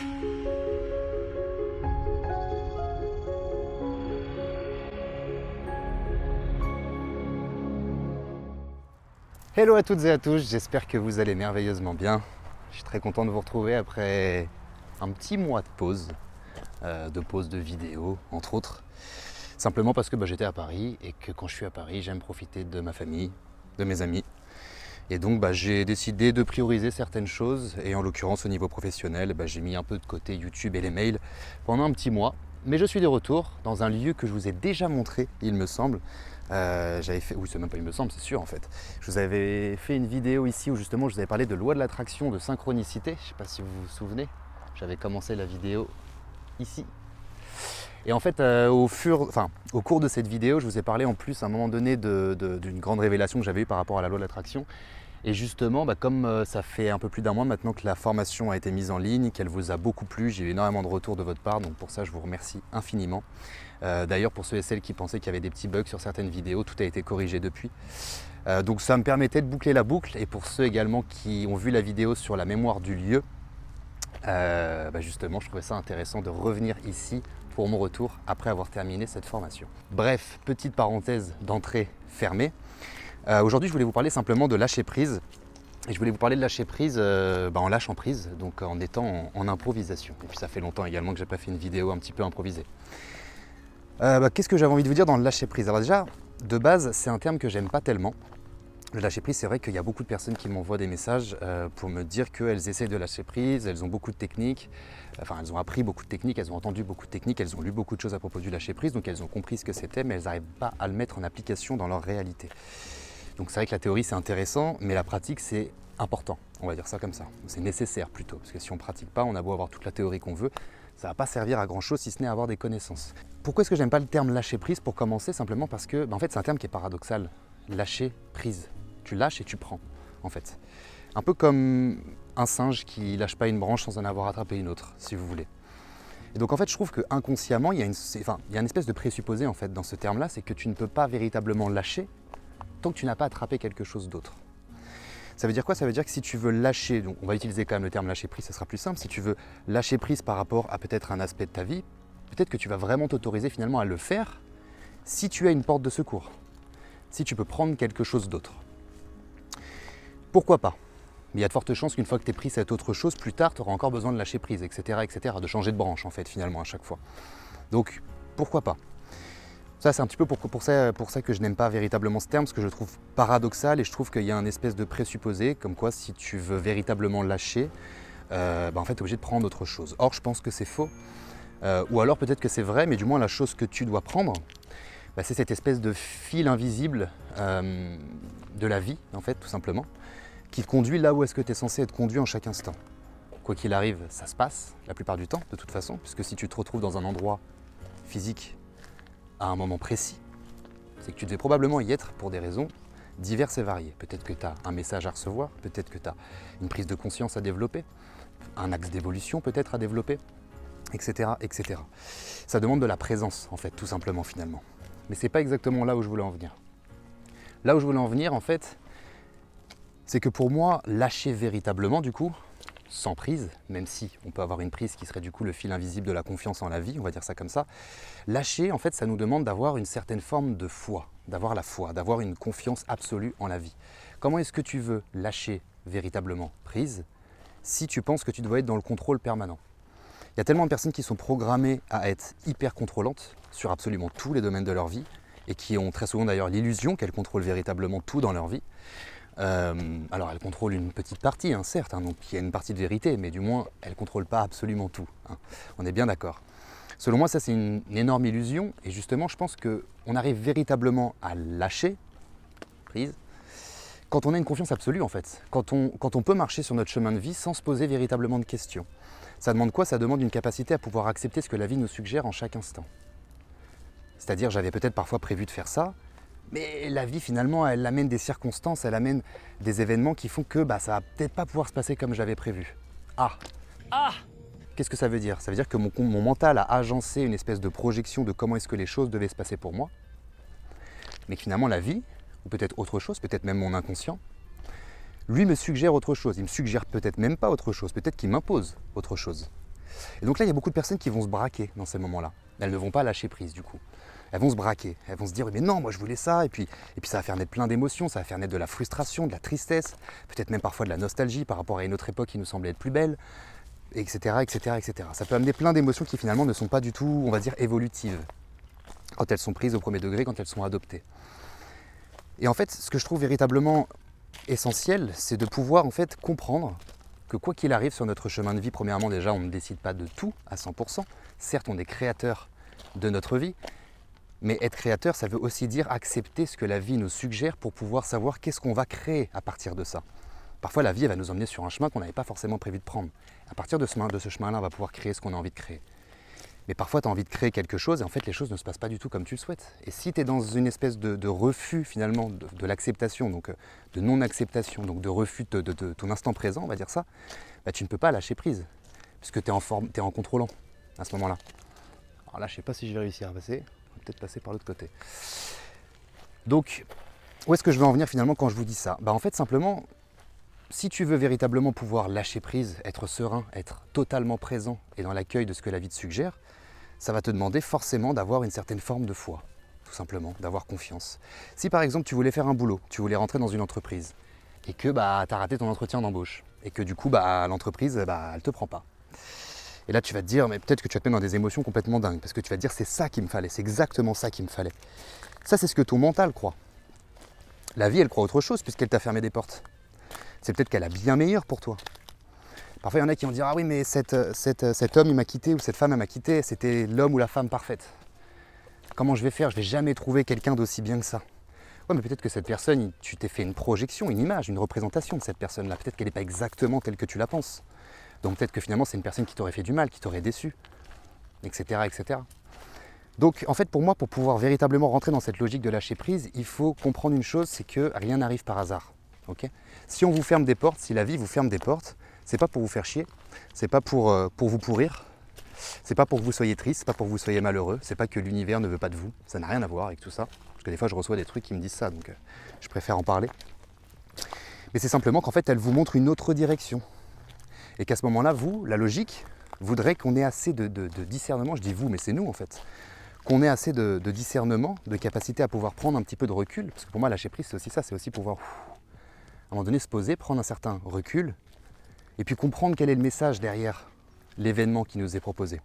Hello à toutes et à tous, j'espère que vous allez merveilleusement bien. Je suis très content de vous retrouver après un petit mois de pause de vidéo, entre autres. Simplement parce que j'étais à Paris et que quand je suis à Paris, j'aime profiter de ma famille, de mes amis. Et donc j'ai décidé de prioriser certaines choses et en l'occurrence au niveau professionnel, j'ai mis un peu de côté YouTube et les mails pendant un petit mois. Mais je suis de retour dans un lieu que je vous ai déjà montré, il me semble. Oui, c'est même pas il me semble, c'est sûr en fait. Je vous avais fait une vidéo ici où justement je vous avais parlé de loi de l'attraction, de synchronicité. Je ne sais pas si vous vous souvenez. J'avais commencé la vidéo ici. Et en fait, au cours de cette vidéo, je vous ai parlé en plus à un moment donné d'une grande révélation que j'avais eue par rapport à la loi de l'attraction. Et justement, comme ça fait un peu plus d'un mois maintenant que la formation a été mise en ligne, qu'elle vous a beaucoup plu, j'ai eu énormément de retours de votre part, donc pour ça je vous remercie infiniment. D'ailleurs, pour ceux et celles qui pensaient qu'il y avait des petits bugs sur certaines vidéos, tout a été corrigé depuis. Donc ça me permettait de boucler la boucle, et pour ceux également qui ont vu la vidéo sur la mémoire du lieu, justement je trouvais ça intéressant de revenir ici pour mon retour après avoir terminé cette formation. Bref, petite parenthèse d'entrée fermée. Aujourd'hui, je voulais vous parler simplement de lâcher prise. Et je voulais vous parler de lâcher prise en lâchant prise, donc en étant en improvisation. Et puis ça fait longtemps également que j'ai pas fait une vidéo un petit peu improvisée. Qu'est-ce que j'avais envie de vous dire dans le lâcher prise? Alors déjà, de base, c'est un terme que j'aime pas tellement. Le lâcher prise, c'est vrai qu'il y a beaucoup de personnes qui m'envoient des messages pour me dire qu'elles essayent de lâcher prise, elles ont beaucoup de techniques, elles ont appris beaucoup de techniques, elles ont entendu beaucoup de techniques, elles ont lu beaucoup de choses à propos du lâcher prise, donc elles ont compris ce que c'était, mais elles n'arrivent pas à le mettre en application dans leur réalité. Donc c'est vrai que la théorie c'est intéressant, mais la pratique c'est important, on va dire ça comme ça. C'est nécessaire plutôt, parce que si on ne pratique pas, on a beau avoir toute la théorie qu'on veut, ça ne va pas servir à grand chose si ce n'est à avoir des connaissances. Pourquoi est-ce que j'aime pas le terme lâcher prise pour commencer? Simplement parce que en fait c'est un terme qui est paradoxal. Lâcher prise. Tu lâches et tu prends, en fait. Un peu comme un singe qui lâche pas une branche sans en avoir attrapé une autre, si vous voulez. Et donc en fait je trouve qu'inconsciemment il y a une espèce de présupposé en fait dans ce terme-là, c'est que tu ne peux pas véritablement lâcher tant que tu n'as pas attrapé quelque chose d'autre. Ça veut dire quoi? Ça veut dire que si tu veux lâcher, donc on va utiliser quand même le terme lâcher prise, ça sera plus simple, si tu veux lâcher prise par rapport à peut-être un aspect de ta vie, peut-être que tu vas vraiment t'autoriser finalement à le faire si tu as une porte de secours, si tu peux prendre quelque chose d'autre. Pourquoi pas? Mais il y a de fortes chances qu'une fois que tu aies pris cette autre chose, plus tard tu auras encore besoin de lâcher prise, etc., de changer de branche en fait finalement à chaque fois. Donc pourquoi pas? Ça, c'est un petit peu pour ça que je n'aime pas véritablement ce terme, parce que je le trouve paradoxal et je trouve qu'il y a un espèce de présupposé, comme quoi si tu veux véritablement lâcher, en fait, tu es obligé de prendre autre chose. Or, je pense que c'est faux, ou alors peut-être que c'est vrai, mais du moins la chose que tu dois prendre, c'est cette espèce de fil invisible de la vie, en fait, tout simplement, qui te conduit là où est-ce que tu es censé être conduit en chaque instant. Quoi qu'il arrive, ça se passe la plupart du temps, de toute façon, puisque si tu te retrouves dans un endroit physique, à un moment précis, c'est que tu devais probablement y être pour des raisons diverses et variées. Peut-être que tu as un message à recevoir, peut-être que tu as une prise de conscience à développer, un axe d'évolution peut-être à développer, etc., etc. Ça demande de la présence, en fait, tout simplement, finalement. Mais c'est pas exactement là où je voulais en venir. Là où je voulais en venir, en fait, c'est que pour moi, lâcher véritablement, du coup, sans prise, même si on peut avoir une prise qui serait du coup le fil invisible de la confiance en la vie, on va dire ça comme ça. Lâcher, en fait, ça nous demande d'avoir une certaine forme de foi, d'avoir la foi, d'avoir une confiance absolue en la vie. Comment est-ce que tu veux lâcher véritablement prise si tu penses que tu dois être dans le contrôle permanent? Il y a tellement de personnes qui sont programmées à être hyper contrôlantes sur absolument tous les domaines de leur vie et qui ont très souvent d'ailleurs l'illusion qu'elles contrôlent véritablement tout dans leur vie. Alors elle contrôle une petite partie, certes, donc il y a une partie de vérité, mais du moins elle ne contrôle pas absolument tout. On est bien d'accord. Selon moi, ça c'est une énorme illusion, et justement je pense qu'on arrive véritablement à lâcher prise quand on a une confiance absolue en fait, quand on peut marcher sur notre chemin de vie sans se poser véritablement de questions. Ça demande quoi? Ça demande une capacité à pouvoir accepter ce que la vie nous suggère en chaque instant. C'est-à-dire j'avais peut-être parfois prévu de faire ça, mais la vie finalement elle amène des circonstances, elle amène des événements qui font que ça va peut-être pas pouvoir se passer comme j'avais prévu. Qu'est-ce que ça veut dire? Ça veut dire que mon mental a agencé une espèce de projection de comment est-ce que les choses devaient se passer pour moi, mais que finalement la vie, ou peut-être autre chose, peut-être même mon inconscient, lui me suggère autre chose. Il me suggère peut-être même pas autre chose, peut-être qu'il m'impose autre chose. Et donc là, il y a beaucoup de personnes qui vont se braquer dans ces moments-là. Elles ne vont pas lâcher prise du coup. Elles vont se braquer, elles vont se dire mais non, moi je voulais ça, et puis ça va faire naître plein d'émotions, ça va faire naître de la frustration, de la tristesse, peut-être même parfois de la nostalgie par rapport à une autre époque qui nous semblait être plus belle, etc., etc., etc. Ça peut amener plein d'émotions qui finalement ne sont pas du tout, on va dire, évolutives, quand elles sont prises au premier degré, quand elles sont adoptées. Et en fait, ce que je trouve véritablement essentiel, c'est de pouvoir en fait comprendre que quoi qu'il arrive sur notre chemin de vie, premièrement déjà, on ne décide pas de tout à 100%. Certes, on est créateur de notre vie, mais être créateur, ça veut aussi dire accepter ce que la vie nous suggère pour pouvoir savoir qu'est-ce qu'on va créer à partir de ça. Parfois, la vie elle va nous emmener sur un chemin qu'on n'avait pas forcément prévu de prendre. À partir de ce chemin-là, on va pouvoir créer ce qu'on a envie de créer. Mais parfois, tu as envie de créer quelque chose et en fait, les choses ne se passent pas du tout comme tu le souhaites. Et si tu es dans une espèce de refus finalement de l'acceptation, donc de non-acceptation, donc de refus de ton instant présent, on va dire ça, bah, tu ne peux pas lâcher prise, puisque tu es en forme, tu es en contrôlant à ce moment-là. Alors là, je ne sais pas si je vais réussir à passer, on va peut-être passer par l'autre côté. Donc, où est-ce que je veux en venir finalement quand je vous dis ça? Bah, en fait, simplement, si tu veux véritablement pouvoir lâcher prise, être serein, être totalement présent et dans l'accueil de ce que la vie te suggère, ça va te demander forcément d'avoir une certaine forme de foi, tout simplement, d'avoir confiance. Si par exemple tu voulais faire un boulot, tu voulais rentrer dans une entreprise et que bah, tu as raté ton entretien d'embauche et que du coup bah, l'entreprise bah, elle te prend pas. Et là tu vas te dire, mais peut-être que tu vas te mettre dans des émotions complètement dingues parce que tu vas te dire c'est ça qu'il me fallait, c'est exactement ça qu'il me fallait. Ça c'est ce que ton mental croit. La vie elle croit autre chose puisqu'elle t'a fermé des portes. C'est peut-être qu'elle a bien meilleur pour toi. Parfois, il y en a qui vont dire « Ah oui, mais cet homme, il m'a quitté ou cette femme, elle m'a quitté, c'était l'homme ou la femme parfaite. Comment je vais faire? Je ne vais jamais trouver quelqu'un d'aussi bien que ça. » Ouais, mais peut-être que cette personne, tu t'es fait une projection, une image, une représentation de cette personne-là. Peut-être qu'elle n'est pas exactement telle que tu la penses. Donc peut-être que finalement, c'est une personne qui t'aurait fait du mal, qui t'aurait déçu, etc., etc. Donc en fait, pour moi, pour pouvoir véritablement rentrer dans cette logique de lâcher prise, il faut comprendre une chose, c'est que rien n'arrive par hasard. Okay? Si on vous ferme des portes, si la vie vous ferme des portes, c'est pas pour vous faire chier, c'est pas pour vous pourrir, c'est pas pour que vous soyez triste, c'est pas pour que vous soyez malheureux, c'est pas que l'univers ne veut pas de vous, ça n'a rien à voir avec tout ça. Parce que des fois je reçois des trucs qui me disent ça, donc je préfère en parler. Mais c'est simplement qu'en fait elle vous montre une autre direction. Et qu'à ce moment-là, vous, la logique, voudrait qu'on ait assez de discernement, je dis vous, mais c'est nous en fait, qu'on ait assez de discernement, de capacité à pouvoir prendre un petit peu de recul, parce que pour moi lâcher prise c'est aussi ça, c'est aussi pouvoir à un moment donné se poser, prendre un certain recul, et puis comprendre quel est le message derrière l'événement qui nous est proposé.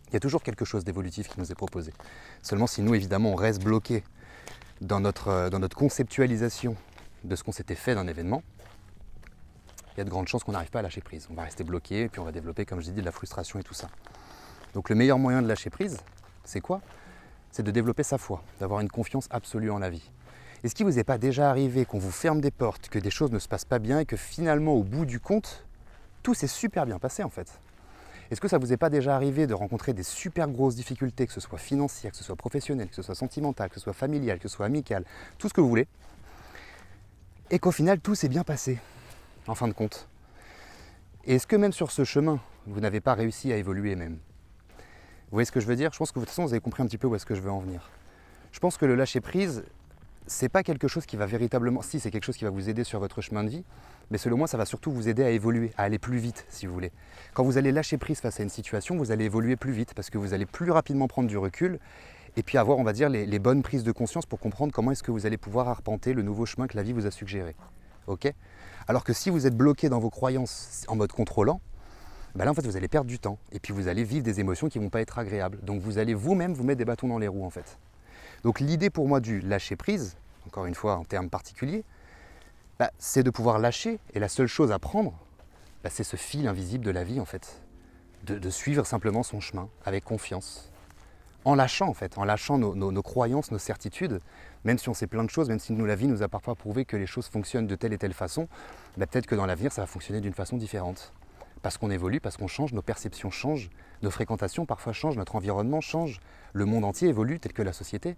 Il y a toujours quelque chose d'évolutif qui nous est proposé. Seulement si nous, évidemment, on reste bloqué dans notre conceptualisation de ce qu'on s'était fait d'un événement, il y a de grandes chances qu'on n'arrive pas à lâcher prise. On va rester bloqué et puis on va développer, comme je l'ai dit, de la frustration et tout ça. Donc le meilleur moyen de lâcher prise, c'est quoi? C'est de développer sa foi, d'avoir une confiance absolue en la vie. Est-ce qu'il ne vous est pas déjà arrivé qu'on vous ferme des portes, que des choses ne se passent pas bien et que finalement, au bout du compte, tout s'est super bien passé en fait? Est-ce que ça ne vous est pas déjà arrivé de rencontrer des super grosses difficultés, que ce soit financières, que ce soit professionnelles, que ce soit sentimentales, que ce soit familiales, que ce soit amicales, tout ce que vous voulez, et qu'au final, tout s'est bien passé, en fin de compte? Et est-ce que même sur ce chemin, vous n'avez pas réussi à évoluer même? Vous voyez ce que je veux dire? Je pense que de toute façon, vous avez compris un petit peu où est-ce que je veux en venir. Je pense que le lâcher-prise, c'est pas quelque chose qui va véritablement... Si, c'est quelque chose qui va vous aider sur votre chemin de vie, mais selon moi, ça va surtout vous aider à évoluer, à aller plus vite, si vous voulez. Quand vous allez lâcher prise face à une situation, vous allez évoluer plus vite, parce que vous allez plus rapidement prendre du recul, et puis avoir, on va dire, les bonnes prises de conscience pour comprendre comment est-ce que vous allez pouvoir arpenter le nouveau chemin que la vie vous a suggéré. Ok? Alors que si vous êtes bloqué dans vos croyances en mode contrôlant, ben là, en fait, vous allez perdre du temps, et puis vous allez vivre des émotions qui ne vont pas être agréables. Donc vous allez vous-même vous mettre des bâtons dans les roues, en fait. Donc l'idée pour moi du lâcher prise, encore une fois en termes particuliers, bah, c'est de pouvoir lâcher, et la seule chose à prendre, bah, c'est ce fil invisible de la vie en fait, de suivre simplement son chemin avec confiance, en lâchant en fait, en lâchant nos croyances, nos certitudes, même si on sait plein de choses, même si la vie nous a parfois prouvé que les choses fonctionnent de telle et telle façon, bah, peut-être que dans l'avenir ça va fonctionner d'une façon différente. Parce qu'on évolue, parce qu'on change, nos perceptions changent, nos fréquentations parfois changent, notre environnement change, le monde entier évolue tel que la société.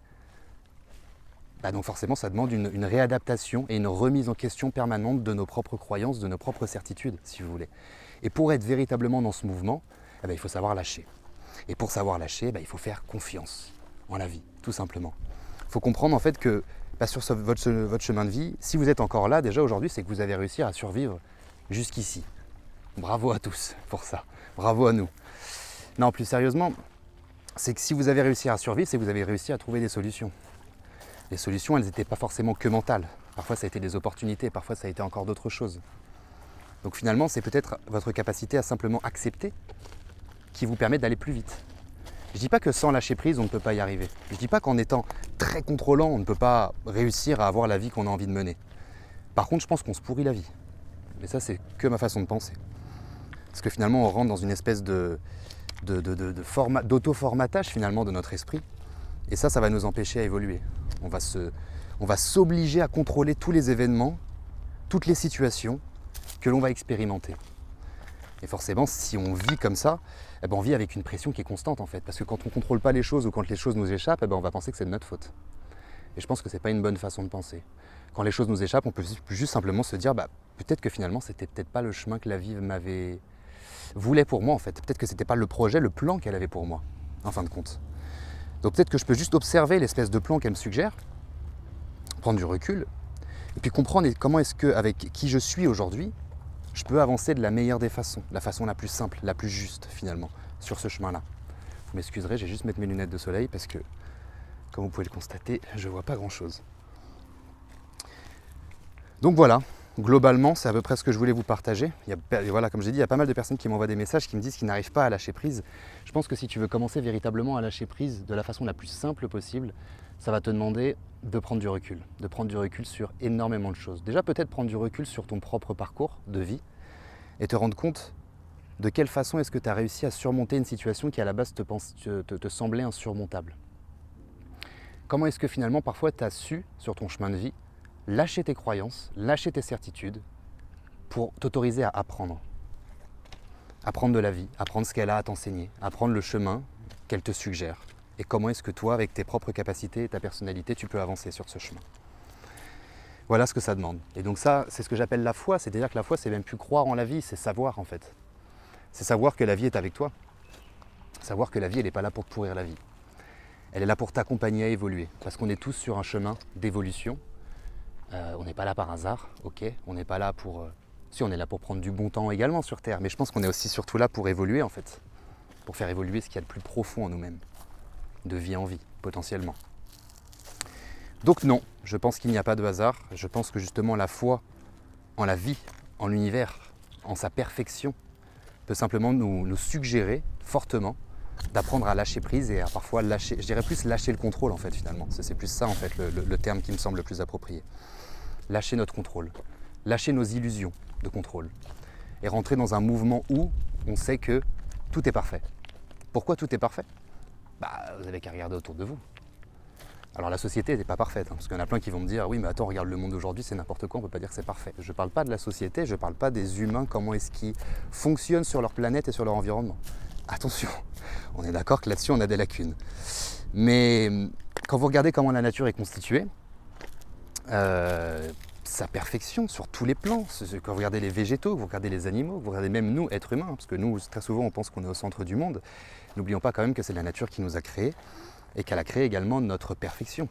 Bah donc forcément ça demande une réadaptation et une remise en question permanente de nos propres croyances, de nos propres certitudes, si vous voulez. Et pour être véritablement dans ce mouvement, eh ben, il faut savoir lâcher. Et pour savoir lâcher, il faut faire confiance en la vie, tout simplement. Il faut comprendre en fait que sur votre chemin de vie, si vous êtes encore là déjà aujourd'hui, c'est que vous avez réussi à survivre jusqu'ici. Bravo à tous pour ça, bravo à nous. Non, plus sérieusement, c'est que si vous avez réussi à survivre, c'est que vous avez réussi à trouver des solutions. Les solutions, elles n'étaient pas forcément que mentales. Parfois, ça a été des opportunités, parfois, ça a été encore d'autres choses. Donc finalement, c'est peut-être votre capacité à simplement accepter qui vous permet d'aller plus vite. Je ne dis pas que sans lâcher prise, on ne peut pas y arriver. Je ne dis pas qu'en étant très contrôlant, on ne peut pas réussir à avoir la vie qu'on a envie de mener. Par contre, je pense qu'on se pourrit la vie. Mais ça, c'est que ma façon de penser. Parce que finalement, on rentre dans une espèce d'auto-formatage finalement de notre esprit. Et ça va nous empêcher à évoluer. On va s'obliger à contrôler tous les événements, toutes les situations que l'on va expérimenter. Et forcément, si on vit comme ça, eh ben on vit avec une pression qui est constante en fait. Parce que quand on ne contrôle pas les choses ou quand les choses nous échappent, eh ben on va penser que c'est de notre faute. Et je pense que ce n'est pas une bonne façon de penser. Quand les choses nous échappent, on peut juste simplement se dire peut-être que finalement, c'était peut-être pas le chemin que la vie voulait pour moi en fait. Peut-être que c'était pas le projet, le plan qu'elle avait pour moi, en fin de compte. Donc peut-être que je peux juste observer l'espèce de plan qu'elle me suggère, prendre du recul, et puis comprendre comment est-ce que, avec qui je suis aujourd'hui, je peux avancer de la meilleure des façons, la façon la plus simple, la plus juste finalement, sur ce chemin-là. Vous m'excuserez, je vais juste mettre mes lunettes de soleil parce que, comme vous pouvez le constater, je ne vois pas grand-chose. Donc voilà, globalement, c'est à peu près ce que je voulais vous partager. Voilà, comme j'ai dit, il y a pas mal de personnes qui m'envoient des messages qui me disent qu'ils n'arrivent pas à lâcher prise. Je pense que si tu veux commencer véritablement à lâcher prise de la façon la plus simple possible, ça va te demander de prendre du recul sur énormément de choses. Déjà peut-être prendre du recul sur ton propre parcours de vie et te rendre compte de quelle façon est-ce que tu as réussi à surmonter une situation qui à la base te semblait insurmontable. Comment est-ce que finalement parfois tu as su, sur ton chemin de vie, lâcher tes croyances, lâcher tes certitudes pour t'autoriser à apprendre. Apprendre de la vie, apprendre ce qu'elle a à t'enseigner, apprendre le chemin qu'elle te suggère. Et comment est-ce que toi, avec tes propres capacités et ta personnalité, tu peux avancer sur ce chemin. Voilà ce que ça demande. Et donc ça, c'est ce que j'appelle la foi. C'est-à-dire que la foi, c'est même plus croire en la vie, c'est savoir en fait. C'est savoir que la vie est avec toi. Savoir que la vie, elle n'est pas là pour te pourrir la vie. Elle est là pour t'accompagner à évoluer. Parce qu'on est tous sur un chemin d'évolution. On n'est pas là par hasard, ok. On n'est pas là pour... Si, on est là pour prendre du bon temps également sur Terre. Mais je pense qu'on est aussi surtout là pour évoluer en fait. Pour faire évoluer ce qu'il y a de plus profond en nous-mêmes. De vie en vie, potentiellement. Donc non, je pense qu'il n'y a pas de hasard. Je pense que justement la foi en la vie, en l'univers, en sa perfection, peut simplement nous suggérer fortement d'apprendre à lâcher prise et à parfois lâcher, je dirais plus lâcher le contrôle en fait finalement. C'est plus ça en fait le terme qui me semble le plus approprié. Lâcher notre contrôle, lâcher nos illusions de contrôle et rentrer dans un mouvement où on sait que tout est parfait. Pourquoi tout est parfait ? Vous n'avez qu'à regarder autour de vous. Alors la société n'est pas parfaite, parce qu'il y en a plein qui vont me dire « Oui, mais attends, regarde le monde d'aujourd'hui, c'est n'importe quoi, on ne peut pas dire que c'est parfait. » Je ne parle pas de la société, je ne parle pas des humains, comment est-ce qu'ils fonctionnent sur leur planète et sur leur environnement. Attention, on est d'accord que là-dessus, on a des lacunes. Mais quand vous regardez comment la nature est constituée, sa perfection sur tous les plans, quand vous regardez les végétaux, vous regardez les animaux, vous regardez même nous, êtres humains, parce que nous, très souvent, on pense qu'on est au centre du monde. N'oublions pas quand même que c'est la nature qui nous a créés et qu'elle a créé également notre perfection.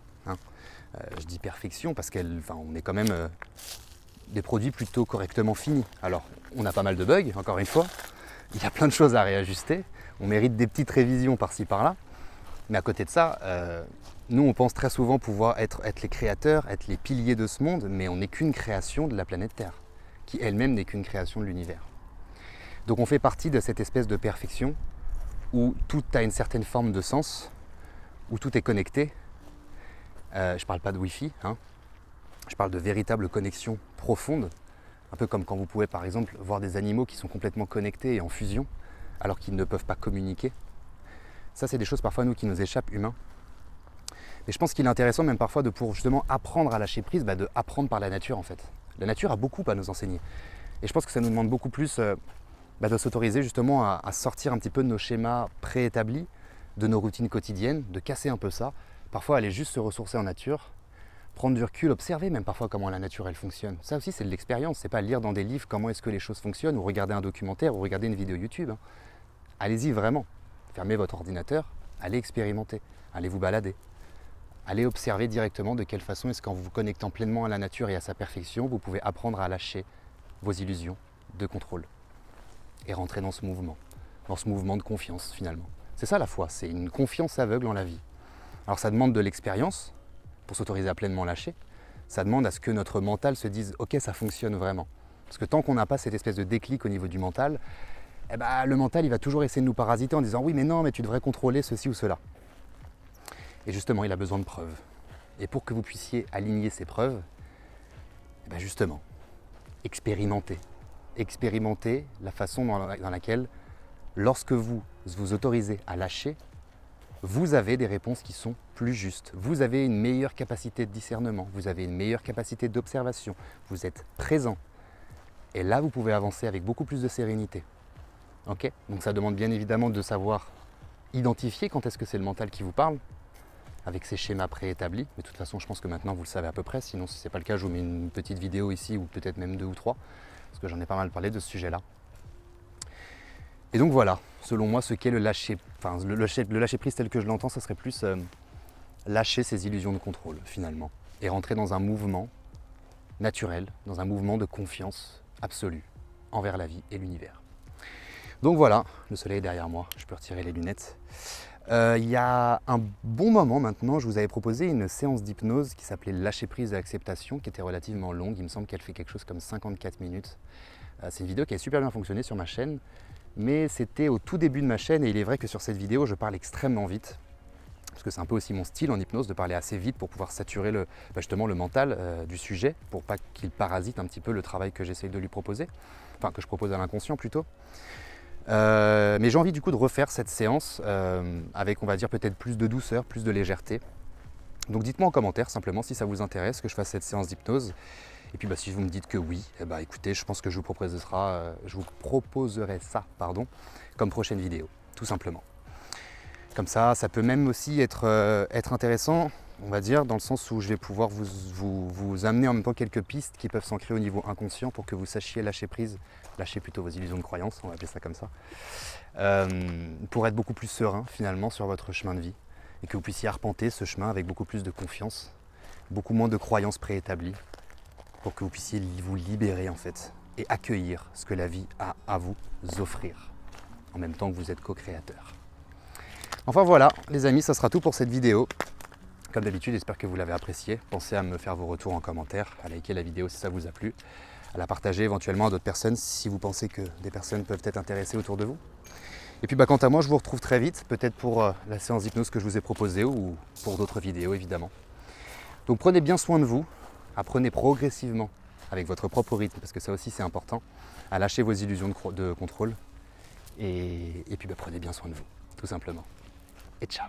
Je dis perfection parce qu'on est quand même des produits plutôt correctement finis. Alors, on a pas mal de bugs, encore une fois. Il y a plein de choses à réajuster. On mérite des petites révisions par-ci, par-là. Mais à côté de ça, nous, on pense très souvent pouvoir être les créateurs, être les piliers de ce monde, mais on n'est qu'une création de la planète Terre, qui elle-même n'est qu'une création de l'univers. Donc on fait partie de cette espèce de perfection où tout a une certaine forme de sens, où tout est connecté. Je ne parle pas de Wi-Fi, je parle de véritable connexion profonde, un peu comme quand vous pouvez par exemple voir des animaux qui sont complètement connectés et en fusion, alors qu'ils ne peuvent pas communiquer. Ça, c'est des choses parfois, nous, qui nous échappent, humains. Mais je pense qu'il est intéressant même parfois pour justement apprendre à lâcher prise, de apprendre par la nature en fait. La nature a beaucoup à nous enseigner. Et je pense que ça nous demande beaucoup plus de s'autoriser justement à sortir un petit peu de nos schémas préétablis, de nos routines quotidiennes, de casser un peu ça. Parfois aller juste se ressourcer en nature, prendre du recul, observer même parfois comment la nature elle fonctionne. Ça aussi c'est de l'expérience, c'est pas lire dans des livres comment est-ce que les choses fonctionnent ou regarder un documentaire ou regarder une vidéo YouTube. Allez-y vraiment, fermez votre ordinateur, allez expérimenter, allez vous balader. Allez observer directement de quelle façon est-ce qu'en vous connectant pleinement à la nature et à sa perfection, vous pouvez apprendre à lâcher vos illusions de contrôle et rentrer dans ce mouvement. dans ce mouvement de confiance finalement. C'est ça la foi, c'est une confiance aveugle en la vie. Alors ça demande de l'expérience pour s'autoriser à pleinement lâcher. Ça demande à ce que notre mental se dise « ok, ça fonctionne vraiment ». Parce que tant qu'on n'a pas cette espèce de déclic au niveau du mental, eh ben, le mental il va toujours essayer de nous parasiter en disant « oui mais non, mais tu devrais contrôler ceci ou cela ». Et justement, il a besoin de preuves. Et pour que vous puissiez aligner ces preuves, eh ben justement, expérimentez. Expérimentez la façon dans laquelle, lorsque vous vous autorisez à lâcher, vous avez des réponses qui sont plus justes. Vous avez une meilleure capacité de discernement, vous avez une meilleure capacité d'observation, vous êtes présent. Et là, vous pouvez avancer avec beaucoup plus de sérénité. Okay ? Donc ça demande bien évidemment de savoir identifier quand est-ce que c'est le mental qui vous parle, avec ces schémas préétablis. Mais de toute façon, je pense que maintenant, vous le savez à peu près. Sinon, si ce n'est pas le cas, je vous mets une petite vidéo ici, ou peut-être même 2 ou 3, parce que j'en ai pas mal parlé de ce sujet-là. Et donc voilà, selon moi, ce qu'est le lâcher prise tel que je l'entends, ça serait plus lâcher ses illusions de contrôle, finalement, et rentrer dans un mouvement naturel, dans un mouvement de confiance absolue envers la vie et l'univers. Donc voilà, le soleil est derrière moi, je peux retirer les lunettes. Il y a un bon moment maintenant, je vous avais proposé une séance d'hypnose qui s'appelait Lâcher prise et acceptation, qui était relativement longue. Il me semble qu'elle fait quelque chose comme 54 minutes. C'est une vidéo qui a super bien fonctionné sur ma chaîne, mais c'était au tout début de ma chaîne et il est vrai que sur cette vidéo, je parle extrêmement vite. Parce que c'est un peu aussi mon style en hypnose de parler assez vite pour pouvoir saturer justement le mental du sujet, pour pas qu'il parasite un petit peu le travail que j'essaye de lui proposer, enfin que je propose à l'inconscient plutôt. Mais j'ai envie du coup de refaire cette séance avec, on va dire, peut-être plus de douceur, plus de légèreté. Donc dites-moi en commentaire simplement si ça vous intéresse que je fasse cette séance d'hypnose. Et puis si vous me dites que oui, écoutez, je pense que je vous proposerai ça comme prochaine vidéo, tout simplement. Comme ça peut même aussi être intéressant, on va dire, dans le sens où je vais pouvoir vous amener en même temps quelques pistes qui peuvent s'ancrer au niveau inconscient pour que vous sachiez lâcher prise, lâcher plutôt vos illusions de croyance, on va appeler ça comme ça, pour être beaucoup plus serein finalement sur votre chemin de vie et que vous puissiez arpenter ce chemin avec beaucoup plus de confiance, beaucoup moins de croyances préétablies, pour que vous puissiez vous libérer en fait et accueillir ce que la vie a à vous offrir, en même temps que vous êtes co-créateur. Enfin voilà les amis, ça sera tout pour cette vidéo. Comme d'habitude, j'espère que vous l'avez apprécié. Pensez à me faire vos retours en commentaire, à liker la vidéo si ça vous a plu, à la partager éventuellement à d'autres personnes si vous pensez que des personnes peuvent être intéressées autour de vous. Et puis quant à moi, je vous retrouve très vite, peut-être pour la séance d'hypnose que je vous ai proposée ou pour d'autres vidéos évidemment. Donc prenez bien soin de vous, apprenez progressivement avec votre propre rythme, parce que ça aussi c'est important, à lâcher vos illusions de contrôle. Et puis prenez bien soin de vous, tout simplement. Et ciao!